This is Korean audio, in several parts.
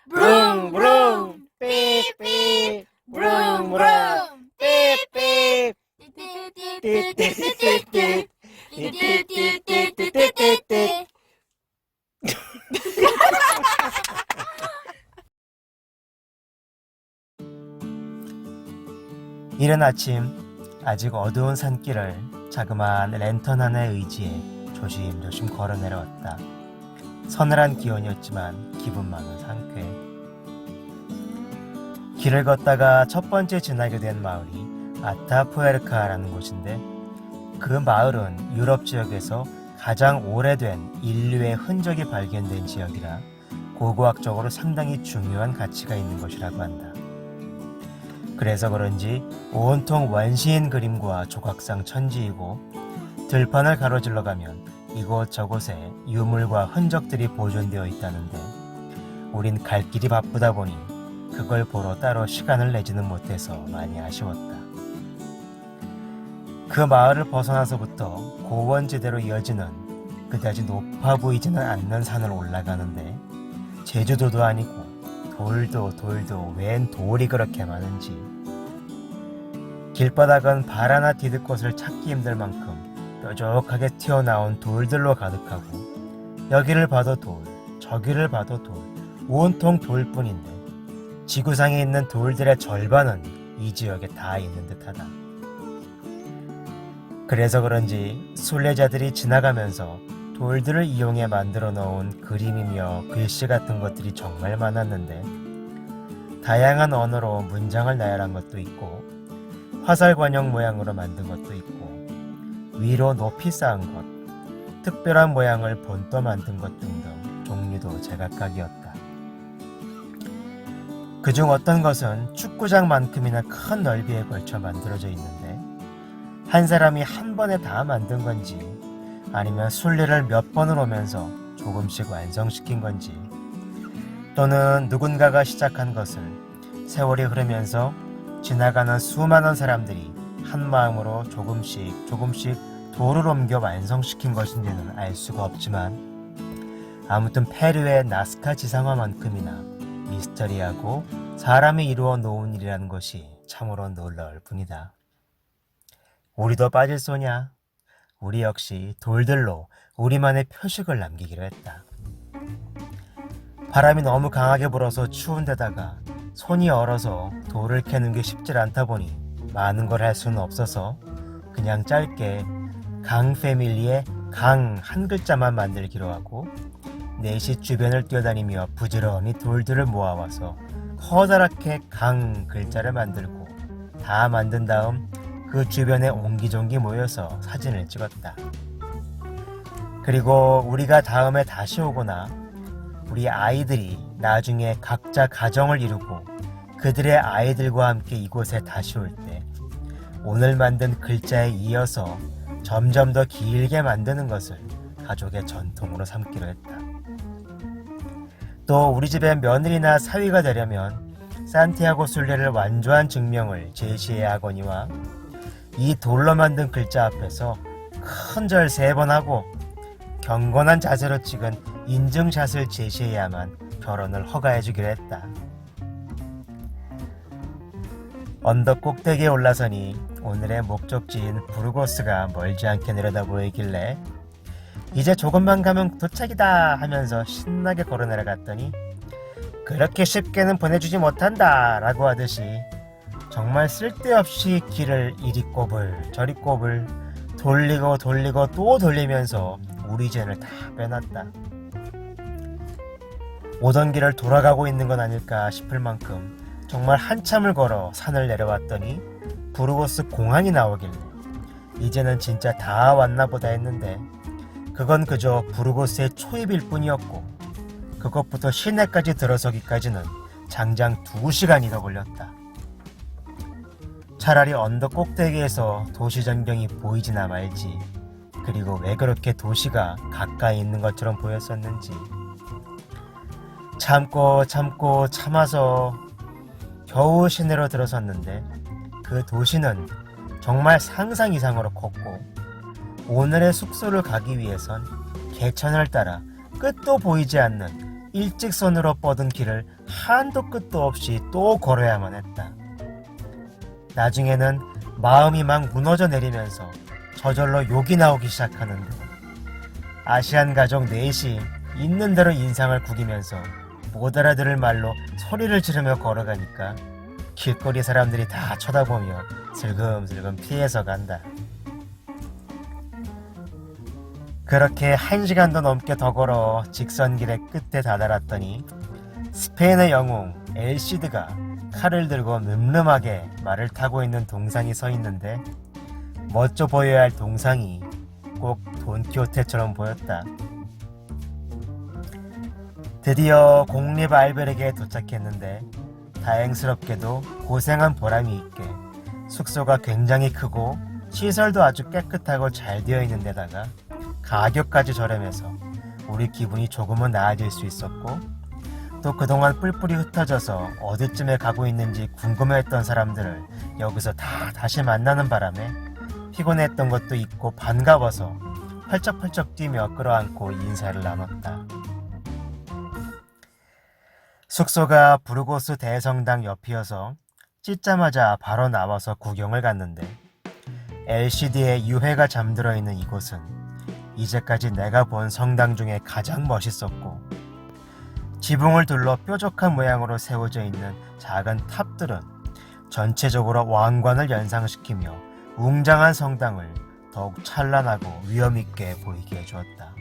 브릉 브릉 삐삐 브릉 브릉 삐삐 띠띠띠띠띠 띠띠띠띠띠띠. 이른 아침, 아직 어두운 산길을 자그마한 랜턴 하나에 의지해 조심조심 걸어 내려왔다. 서늘한 기온이었지만 기분만은 상쾌. 길을 걷다가 첫 번째 지나게 된 마을이 아타푸에르카라는 곳인데, 그 마을은 유럽 지역에서 가장 오래된 인류의 흔적이 발견된 지역이라 고고학적으로 상당히 중요한 가치가 있는 곳이라고 한다. 그래서 그런지 온통 원시인 그림과 조각상 천지이고, 들판을 가로질러 가면 이곳저곳에 유물과 흔적들이 보존되어 있다는데, 우린 갈 길이 바쁘다 보니 그걸 보러 따로 시간을 내지는 못해서 많이 아쉬웠다. 그 마을을 벗어나서부터 고원지대로 이어지는 그다지 높아 보이지는 않는 산을 올라가는데, 제주도도 아니고 돌도 웬 돌이 그렇게 많은지. 길바닥은 발 하나 디딜 곳을 찾기 힘들 만큼 뾰족하게 튀어나온 돌들로 가득하고, 여기를 봐도 돌, 저기를 봐도 돌, 온통 돌뿐인데 지구상에 있는 돌들의 절반은 이 지역에 다 있는 듯하다. 그래서 그런지 순례자들이 지나가면서 돌들을 이용해 만들어 놓은 그림이며 글씨 같은 것들이 정말 많았는데, 다양한 언어로 문장을 나열한 것도 있고, 화살관형 모양으로 만든 것도 있고, 위로 높이 쌓은 것, 특별한 모양을 본떠 만든 것 등등 종류도 제각각이었다. 그중 어떤 것은 축구장만큼이나 큰 넓이에 걸쳐 만들어져 있는데, 한 사람이 한 번에 다 만든 건지 아니면 순례를 몇 번을 오면서 조금씩 완성시킨 건지, 또는 누군가가 시작한 것을 세월이 흐르면서 지나가는 수많은 사람들이 한 마음으로 조금씩 돌을 옮겨 완성시킨 것인지는 알 수가 없지만, 아무튼 페루의 나스카 지상화만큼이나 미스터리하고 사람이 이루어 놓은 일이라는 것이 참으로 놀라울 뿐이다. 우리도 빠질 소냐? 우리 역시 돌들로 우리만의 표식을 남기기로 했다. 바람이 너무 강하게 불어서 추운 데다가 손이 얼어서 돌을 캐는 게 쉽질 않다 보니 많은 걸 할 수는 없어서 그냥 짧게 강 패밀리의 강 한 글자만 만들기로 하고, 넷이 주변을 뛰어다니며 부지런히 돌들을 모아와서 커다랗게 강 글자를 만들고, 다 만든 다음 그 주변에 옹기종기 모여서 사진을 찍었다. 그리고 우리가 다음에 다시 오거나 우리 아이들이 나중에 각자 가정을 이루고 그들의 아이들과 함께 이곳에 다시 올 때 오늘 만든 글자에 이어서 점점 더 길게 만드는 것을 가족의 전통으로 삼기로 했다. 또 우리 집에 며느리나 사위가 되려면 산티아고 순례를 완주한 증명을 제시해야 하거니와, 이 돌로 만든 글자 앞에서 큰 절 3번 하고 경건한 자세로 찍은 인증샷을 제시해야만 결혼을 허가해주기로 했다. 언덕 꼭대기에 올라서니 오늘의 목적지인 부르고스가 멀지 않게 내려다 보이길래 이제 조금만 가면 도착이다 하면서 신나게 걸어 내려갔더니, 그렇게 쉽게는 보내주지 못한다 라고 하듯이 정말 쓸데없이 길을 이리 꼬불 저리 꼬불 돌리고 또 돌리면서 우리 죄를 다 빼놨다. 오던 길을 돌아가고 있는 건 아닐까 싶을 만큼 정말 한참을 걸어 산을 내려왔더니 부르고스 공항이 나오길래 이제는 진짜 다 왔나 보다 했는데, 그건 그저 부르고스의 초입일 뿐이었고, 그것부터 시내까지 들어서기까지는 장장 2시간이 더 걸렸다. 차라리 언덕 꼭대기에서 도시 전경이 보이지나 말지, 그리고 왜 그렇게 도시가 가까이 있는 것처럼 보였었는지. 참고 참아서 겨우 시내로 들어섰는데 그 도시는 정말 상상 이상으로 컸고 오늘의 숙소를 가기 위해선 개천을 따라 끝도 보이지 않는 일직선으로 뻗은 길을 한도 끝도 없이 또 걸어야만 했다. 나중에는 마음이 막 무너져 내리면서 저절로 욕이 나오기 시작하는데 아시안 가족 넷이 있는 대로 인상을 구기면서 못 알아들을 말로 소리를 지르며 걸어가니까 길거리 사람들이 다 쳐다보며 슬금슬금 피해서 간다. 그렇게 1시간도 넘게 더 걸어 직선길의 끝에 다다랐더니 스페인의 영웅 엘시드가 칼을 들고 늠름하게 말을 타고 있는 동상이 서 있는데 멋져 보여야 할 동상이 꼭 돈키호테처럼 보였다. 드디어 공립 알베르게에 도착했는데 다행스럽게도 고생한 보람이 있게 숙소가 굉장히 크고 시설도 아주 깨끗하고 잘 되어 있는 데다가 가격까지 저렴해서 우리 기분이 조금은 나아질 수 있었고 또 그동안 뿔뿔이 흩어져서 어디쯤에 가고 있는지 궁금해했던 사람들을 여기서 다 다시 만나는 바람에 피곤했던 것도 있고 반가워서 펄쩍펄쩍 뛰며 끌어안고 인사를 나눴다. 숙소가 부르고스 대성당 옆이어서 찢자마자 바로 나와서 구경을 갔는데 LCD의 유해가 잠들어 있는 이곳은 이제까지 내가 본 성당 중에 가장 멋있었고 지붕을 둘러 뾰족한 모양으로 세워져 있는 작은 탑들은 전체적으로 왕관을 연상시키며 웅장한 성당을 더욱 찬란하고 위엄있게 보이게 해주었다.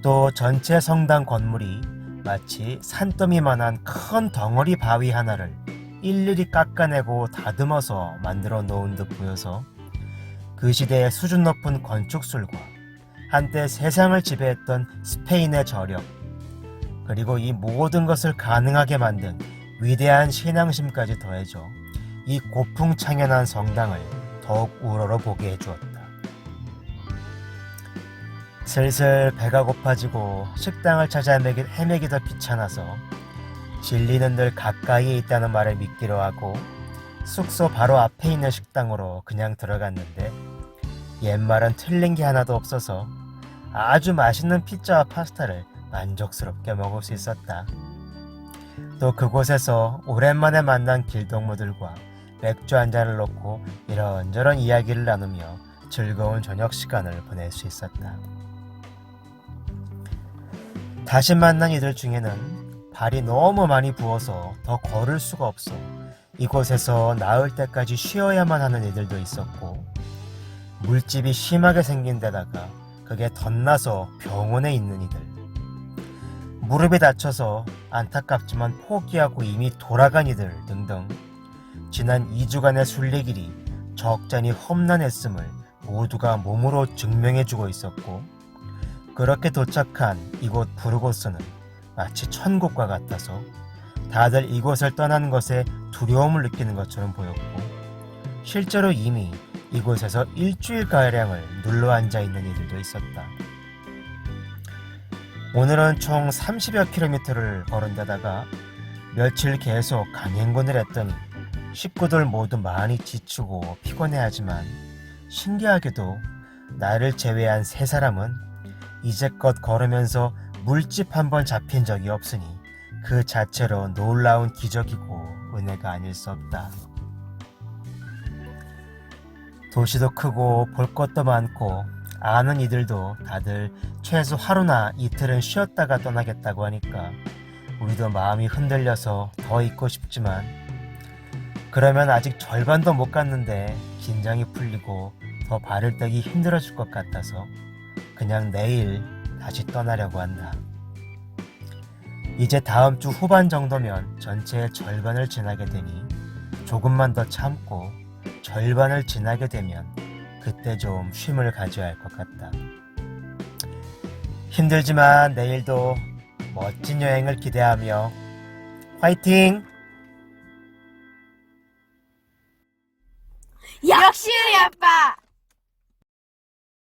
또 전체 성당 건물이 마치 산더미만한 큰 덩어리 바위 하나를 일일이 깎아내고 다듬어서 만들어 놓은 듯 보여서 그 시대의 수준 높은 건축술과 한때 세상을 지배했던 스페인의 저력 그리고 이 모든 것을 가능하게 만든 위대한 신앙심까지 더해져 이 고풍창연한 성당을 더욱 우러러 보게 해주었다. 슬슬 배가 고파지고 식당을 찾아 헤매기도 귀찮아서 진리는 늘 가까이에 있다는 말을 믿기로 하고 숙소 바로 앞에 있는 식당으로 그냥 들어갔는데 옛말은 틀린 게 하나도 없어서 아주 맛있는 피자와 파스타를 만족스럽게 먹을 수 있었다. 또 그곳에서 오랜만에 만난 길동무들과 맥주 한 잔을 놓고 이런저런 이야기를 나누며 즐거운 저녁 시간을 보낼 수 있었다. 다시 만난 이들 중에는 발이 너무 많이 부어서 더 걸을 수가 없어 이곳에서 나을 때까지 쉬어야만 하는 이들도 있었고 물집이 심하게 생긴 데다가 그게 덧나서 병원에 있는 이들 무릎이 다쳐서 안타깝지만 포기하고 이미 돌아간 이들 등등 지난 2주간의 순례길이 적잖이 험난했음을 모두가 몸으로 증명해주고 있었고 그렇게 도착한 이곳 부르고스는 마치 천국과 같아서 다들 이곳을 떠나는 것에 두려움을 느끼는 것처럼 보였고 실제로 이미 이곳에서 일주일가량을 눌러앉아 있는 이들도 있었다. 오늘은 총 30여 킬로미터를 걸은 데다가 며칠 계속 강행군을 했더니 식구들 모두 많이 지치고 피곤해하지만 신기하게도 나를 제외한 세 사람은 이제껏 걸으면서 물집 한 번 잡힌 적이 없으니 그 자체로 놀라운 기적이고 은혜가 아닐 수 없다. 도시도 크고 볼 것도 많고 아는 이들도 다들 최소 하루나 이틀은 쉬었다가 떠나겠다고 하니까 우리도 마음이 흔들려서 더 있고 싶지만 그러면 아직 절반도 못 갔는데 긴장이 풀리고 더 발을 떼기 힘들어질 것 같아서 그냥 내일 다시 떠나려고 한다. 이제 다음 주 후반 정도면 전체의 절반을 지나게 되니 조금만 더 참고 절반을 지나게 되면 그때 좀 쉼을 가져야 할 것 같다. 힘들지만 내일도 멋진 여행을 기대하며 화이팅! 역시 우리 아빠!